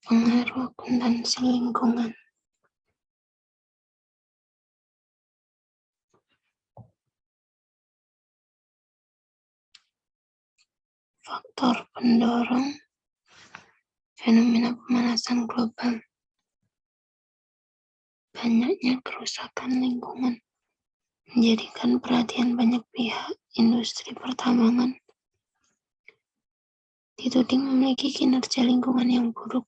Pengaruh akuntansi lingkungan. Faktor pendorong fenomena pemanasan global. Banyaknya kerusakan lingkungan menjadikan perhatian banyak pihak. Industri pertambangan dituding memiliki kinerja lingkungan yang buruk,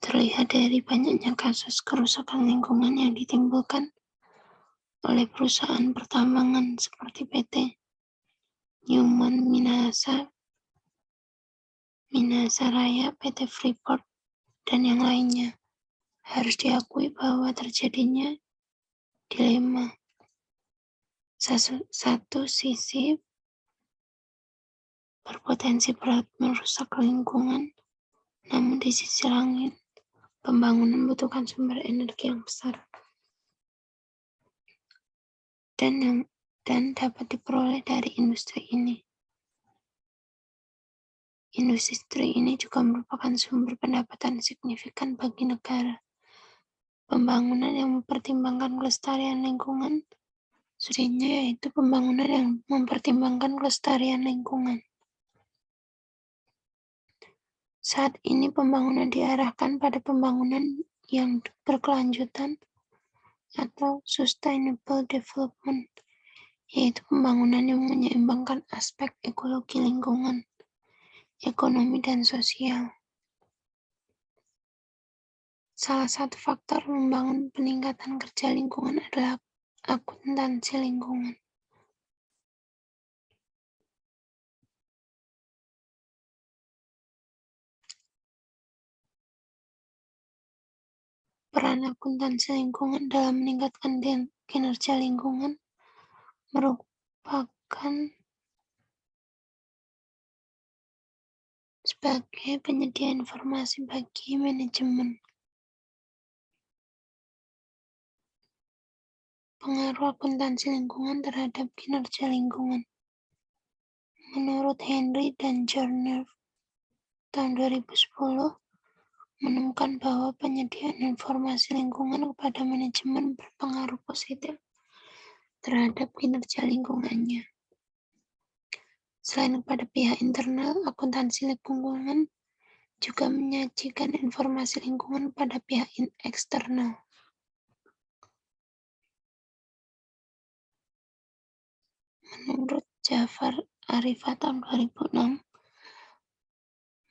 terlihat dari banyaknya kasus kerusakan lingkungan yang ditimbulkan oleh perusahaan pertambangan seperti PT Newmont Minasa Raya, PT Freeport, dan yang lainnya. Harus diakui bahwa terjadinya dilema. Satu sisi berpotensi berat merusak lingkungan, namun di sisi lain, pembangunan membutuhkan sumber energi yang besar dan dapat diperoleh dari industri ini. Industri ini juga merupakan sumber pendapatan signifikan bagi negara. Pembangunan yang mempertimbangkan kelestarian lingkungan, yaitu pembangunan yang mempertimbangkan kelestarian lingkungan. Saat ini pembangunan diarahkan pada pembangunan yang berkelanjutan atau sustainable development, yaitu pembangunan yang menyeimbangkan aspek ekologi lingkungan, ekonomi, dan sosial. Salah satu faktor membangun peningkatan kerja lingkungan adalah akuntansi lingkungan. Peran akuntansi lingkungan dalam meningkatkan kinerja lingkungan merupakan sebagai penyedia informasi bagi manajemen. Pengaruh akuntansi lingkungan terhadap kinerja lingkungan. Menurut Henry dan Journer tahun 2010, menemukan bahwa penyediaan informasi lingkungan kepada manajemen berpengaruh positif terhadap kinerja lingkungannya. Selain kepada pihak internal, akuntansi lingkungan juga menyajikan informasi lingkungan pada pihak eksternal. Menurut Jafar Arifat tahun 2006,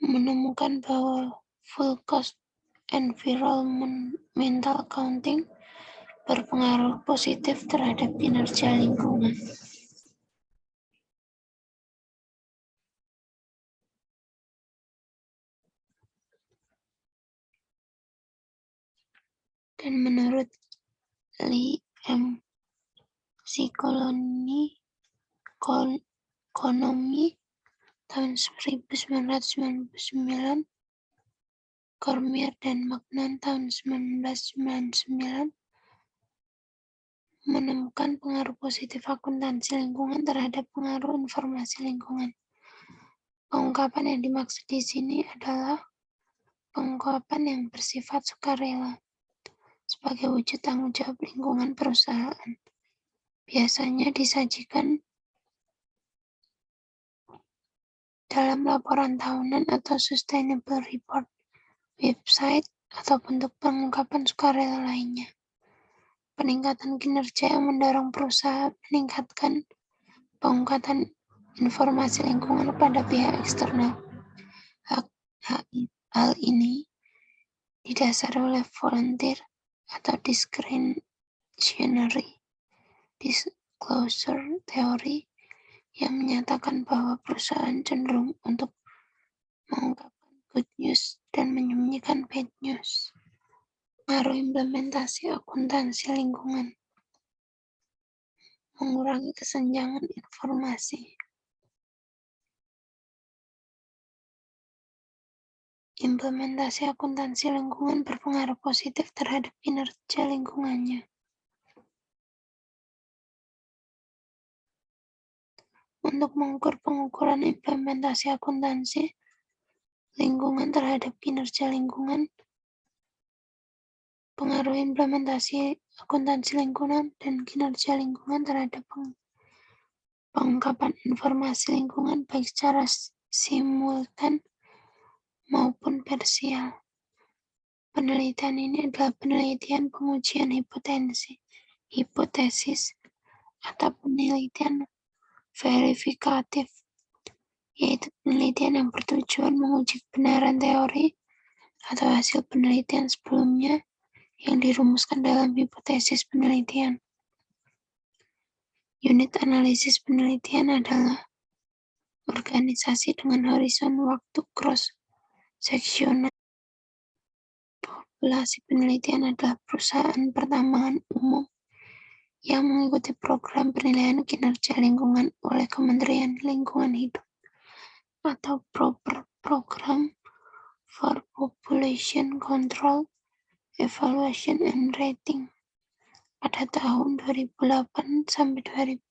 menemukan bahwa full cost environmental accounting berpengaruh positif terhadap kinerja lingkungan. Dan menurut Lee M. Psikologi tahun 1999, Cormier dan Magnan tahun 1999 menemukan pengaruh positif akuntansi lingkungan terhadap pengaruh informasi lingkungan. Pengungkapan yang dimaksud di sini adalah pengungkapan yang bersifat sukarela sebagai wujud tanggung jawab lingkungan perusahaan. Biasanya disajikan dalam laporan tahunan atau sustainable report, website, atau bentuk pengungkapan sukarela lainnya. Peningkatan kinerja yang mendorong perusahaan meningkatkan pengungkapan informasi lingkungan pada pihak eksternal. Hal ini didasari oleh volunteer atau discretionary disclosure theory yang menyatakan bahwa perusahaan cenderung untuk mengungkapkan good news dan menyembunyikan bad news. Pengaruh implementasi akuntansi lingkungan. Mengurangi kesenjangan informasi. Implementasi akuntansi lingkungan berpengaruh positif terhadap kinerja lingkungannya. Untuk mengukur pengukuran implementasi akuntansi lingkungan terhadap kinerja lingkungan, pengaruh implementasi akuntansi lingkungan, dan kinerja lingkungan terhadap pengungkapan informasi lingkungan baik secara simultan maupun parsial. Penelitian ini adalah penelitian pengujian hipotesis atau penelitian verifikatif, yaitu penelitian yang bertujuan menguji kebenaran teori atau hasil penelitian sebelumnya yang dirumuskan dalam hipotesis penelitian. Unit analisis penelitian adalah organisasi dengan horizon waktu cross-seksional. Populasi penelitian adalah perusahaan pertambangan umum yang mengikuti program penilaian kinerja lingkungan oleh Kementerian Lingkungan Hidup atau Program for Population Control, Evaluation and Rating pada tahun 2008 sampai 2009.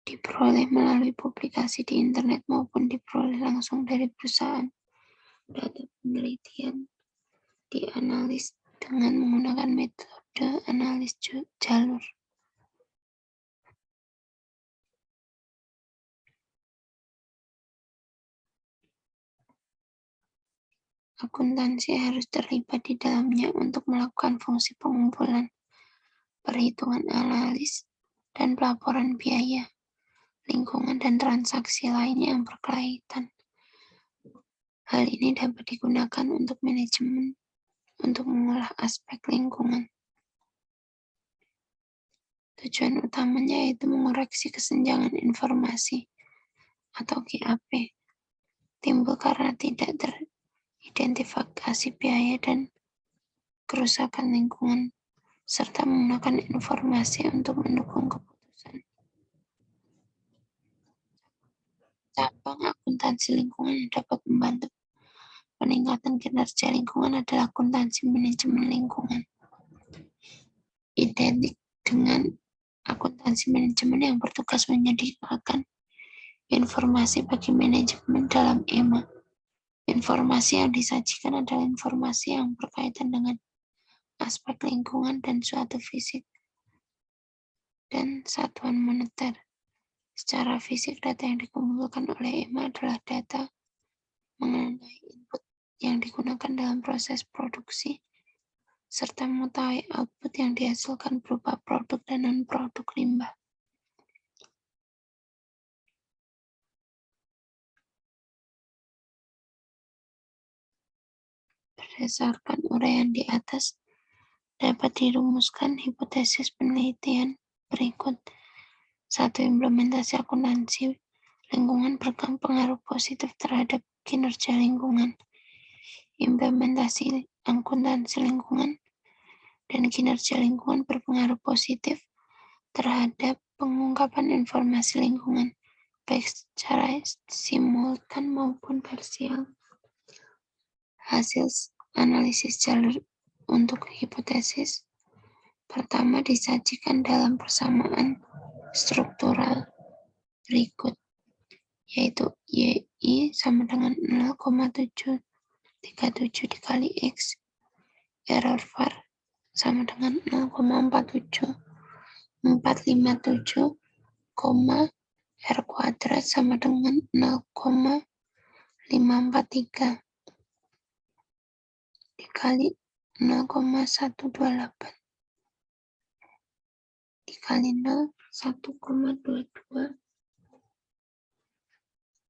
Diperoleh melalui publikasi di internet maupun diperoleh langsung dari perusahaan. Data penelitian dianalisis dengan menggunakan metode analis jalur. Akuntansi harus terlibat di dalamnya untuk melakukan fungsi pengumpulan, perhitungan analis, dan pelaporan biaya, lingkungan, dan transaksi lainnya yang berkaitan. Hal ini dapat digunakan untuk manajemen untuk mengolah aspek lingkungan. Tujuan utamanya yaitu mengoreksi kesenjangan informasi atau GAP timbul karena tidak teridentifikasi biaya dan kerusakan lingkungan, serta menggunakan informasi untuk mendukung keputusan. Cabang akuntansi lingkungan yang dapat membantu peningkatan kinerja lingkungan adalah akuntansi manajemen lingkungan. Identik dengan akuntansi manajemen yang bertugas menyediakan informasi bagi manajemen dalam EMA. Informasi yang disajikan adalah informasi yang berkaitan dengan aspek lingkungan dan suatu fisik dan satuan moneter. Secara fisik, data yang dikumpulkan oleh EMA adalah data mengenai input yang digunakan dalam proses produksi, serta mengetahui output yang dihasilkan berupa produk dan non-produk limbah. Berdasarkan uraian di atas, dapat dirumuskan hipotesis penelitian berikut. 1. Implementasi akuntansi lingkungan berpengaruh positif terhadap kinerja lingkungan. Implementasi akuntansi lingkungan dan kinerja lingkungan berpengaruh positif terhadap pengungkapan informasi lingkungan, baik secara simultan maupun parsial. Hasil analisis jalur untuk hipotesis pertama disajikan dalam persamaan struktural berikut, yaitu YI sama dengan 0,737 dikali X, error var sama dengan 0,47457, R kuadrat sama dengan 0,543 dikali 0,128 dikali 1,22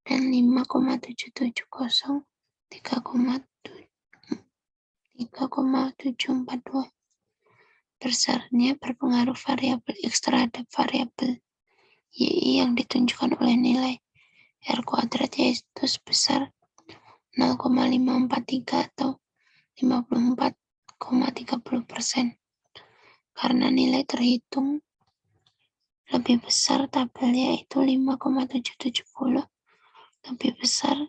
dan 5,770 3,742. Besarnya berpengaruh variabel X terhadap variabel YI yang ditunjukkan oleh nilai R kuadrat yaitu sebesar 0,543 atau 54,30%. Karena nilai terhitung lebih besar, tabel yaitu 5,770 lebih besar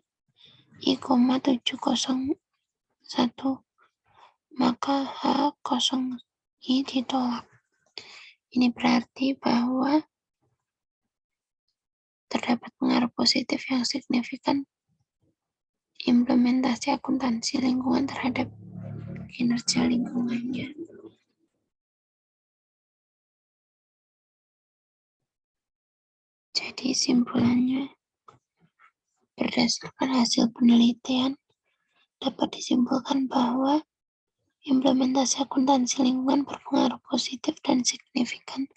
I,701, maka H0I ditolak. Ini berarti bahwa terdapat pengaruh positif yang signifikan implementasi akuntansi lingkungan terhadap kinerja lingkungannya. Jadi simpulannya, berdasarkan hasil penelitian, dapat disimpulkan bahwa implementasi akuntansi lingkungan berpengaruh positif dan signifikan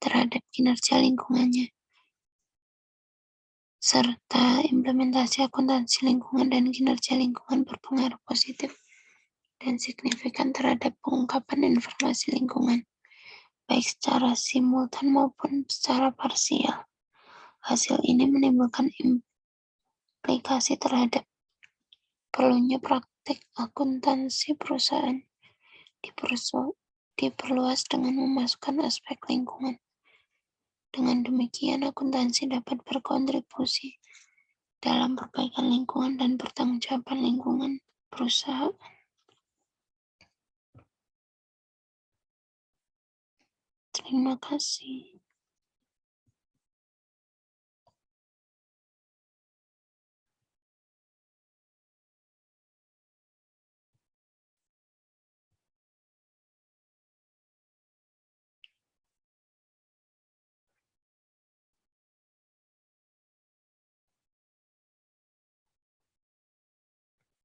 terhadap kinerja lingkungannya, serta implementasi akuntansi lingkungan dan kinerja lingkungan berpengaruh positif dan signifikan terhadap pengungkapan informasi lingkungan, baik secara simultan maupun secara parsial. Hasil ini menimbulkan implikasi terhadap perlunya praktik akuntansi perusahaan diperluas dengan memasukkan aspek lingkungan. Dengan demikian, akuntansi dapat berkontribusi dalam perbaikan lingkungan dan pertanggungjawaban lingkungan perusahaan. Terima kasih.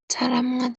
Cara mengatur